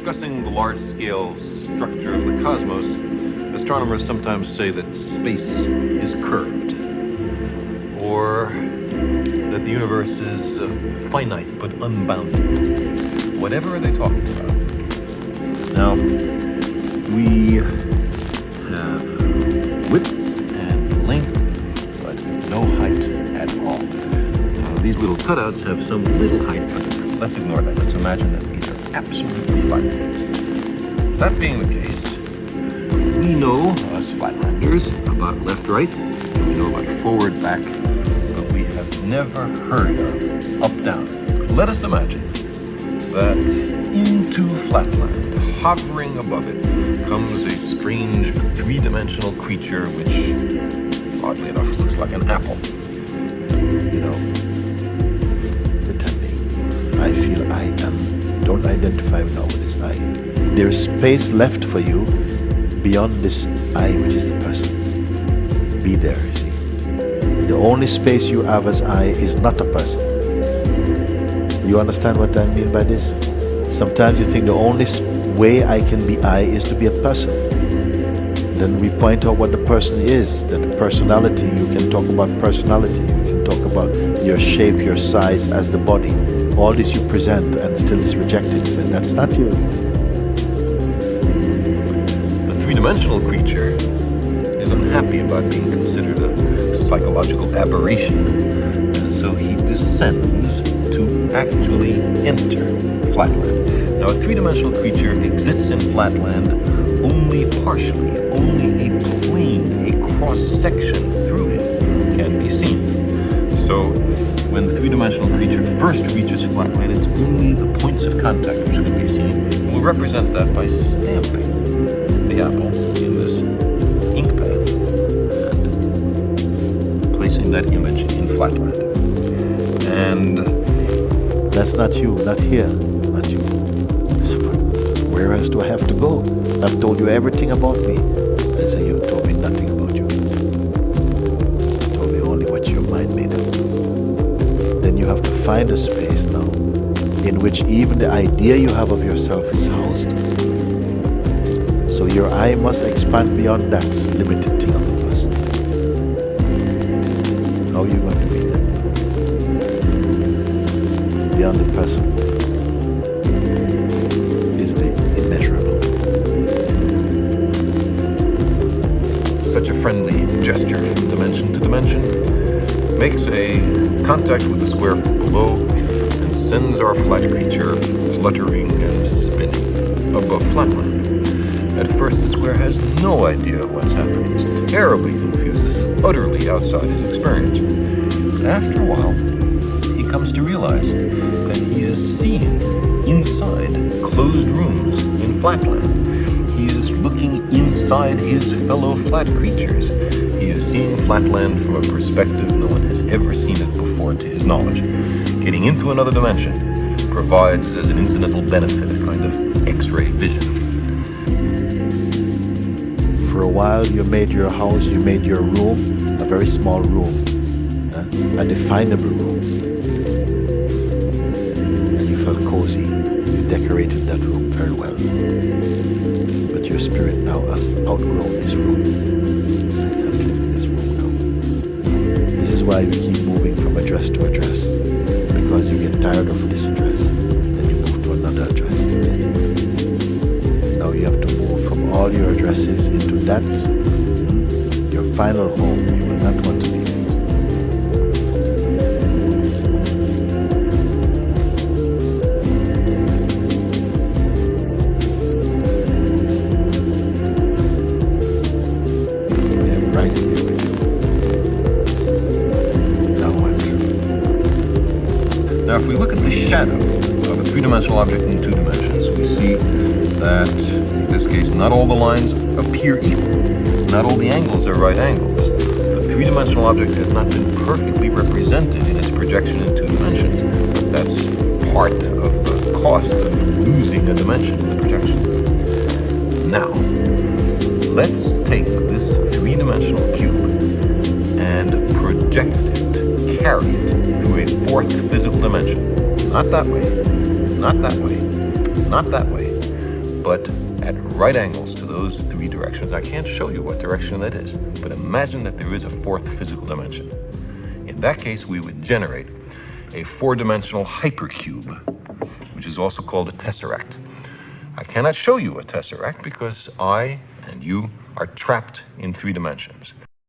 discussing the large-scale structure of the cosmos, astronomers sometimes say that space is curved, or that the universe is finite but unbounded. Whatever are they talking about? Now, we have width and length, but no height at all. Now, these little cutouts have some little height, but let's ignore that. Let's imagine that these are absolutely flat. That being the case, we know, us flatlanders, about left-right, we know about forward-back, but we have never heard of up-down. Let us imagine that into flatland, hovering above it, comes a strange three-dimensional creature which, oddly enough, looks like an apple. You know, pretending. I feel I am. Don't identify now with this I. There is space left for you beyond this I, which is the person. Be there, you see. The only space you have as I is not a person. You understand what I mean by this? Sometimes you think the only way I can be I is to be a person. Then we point out what the person is, that the personality, you can talk about personality, you can talk about your shape, your size as the body. All this you present and still is rejected. So that's not you. The three-dimensional creature is unhappy about being considered a psychological aberration, and so he descends to actually enter flatland. Now, a three-dimensional creature exists in flatland only partially. Only a plane, a cross-section through it can be seen. So, when the three-dimensional creature first reaches flatland, it's only the points of contact which can be seen. And we represent that by stamping the apple in this ink pad and placing that image in flatland. And that's not you, not here. It's not you. Where else do I have to go? I've told you everything about me. I say you told me nothing about you. You told me only what your mind made up. Then you have to find a space now in which even the idea you have of yourself is housed. So your I must expand beyond that limited thing of a person. How are you going to be there? Beyond the person is the immeasurable. Such a friendly gesture from dimension to dimension makes a contact with the square below and sends our flat creature fluttering and spinning above flatland. At first, the square has no idea what's happening. It's terribly confused. It's utterly outside his experience. After a while, he comes to realize that he is seeing inside closed rooms in flatland. He is looking inside his fellow flat creatures. He is seeing flatland from a perspective no one has ever seen it before to his knowledge. Getting into another dimension provides as an incidental benefit a kind of X-ray vision. For a while you made your house, you made your room, a very small room, a definable room. And you felt cozy. You decorated that room very well. But your spirit now has outgrown this room. I can't live in this room now. This is why we keep moving from address to address. Because you get tired of this address. Then you move to another address instead. Now you have to move from all your addresses into that, your final home. You will not want to leave it. Now, if we look at the shadow of a three-dimensional object in two dimensions, we see that, in this case, not all the lines appear equal. Not all the angles are right angles. The three-dimensional object has not been perfectly represented in its projection in two dimensions. That's part of the cost of losing a dimension in the projection. Now, let's take this three-dimensional cube and project it, carry it, through a fourth physical dimension. Not that way, not that way, not that way, but at right angles to those three directions. I can't show you what direction that is, but imagine that there is a fourth physical dimension. In that case, we would generate a four-dimensional hypercube, which is also called a tesseract. I cannot show you a tesseract because I and you are trapped in three dimensions.